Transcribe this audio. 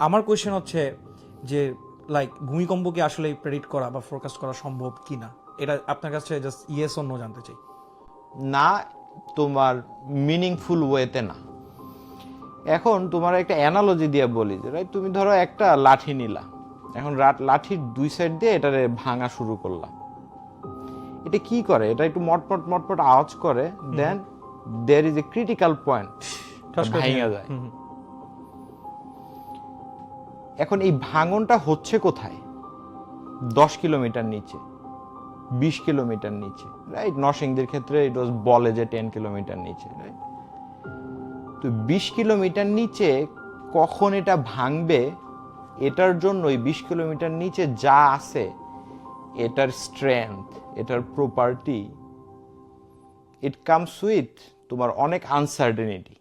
আমার কোয়েশ্চেন হচ্ছে যে লাইক ভূমিকম্প কি আসলে প্রেডিক্ট করা বা ফোরকাস্ট করা সম্ভব কিনা, এটা আপনার কাছে জাস্ট ইয়েস অর নো জানতে চাই। না, তোমার মিনিংফুল ওয়েতে না। এখন তোমার একটা অ্যানালজি দিয়ে বলি যে রাইট, তুমি ধরো একটা লাঠি নিলা, এখন লাঠির দুই সাইড দিয়ে এটারে ভাঙা শুরু করলাম। এটা কি করে? এটা একটু মটমট মটমট আওয়াজ করে, then there is a critical point, ভাঙা যায়। এখন এই ভাঙনটা হচ্ছে কোথায়? 10 কিলোমিটার নিচে, 20 কিলোমিটার নিচে, রাইট? নরসিংদীর ক্ষেত্রে ইট ওয়াজ বলে যে 10 কিলোমিটার নিচে, রাইট? তো 20 কিলোমিটার নিচে কখন এটা ভাঙবে, এটার জন্য ওই 20 কিলোমিটার নিচে যা আছে, এটার স্ট্রেংথ, এটার প্রপার্টি, ইট কামস উইথ তোমার অনেক আনসার্টেনিটি।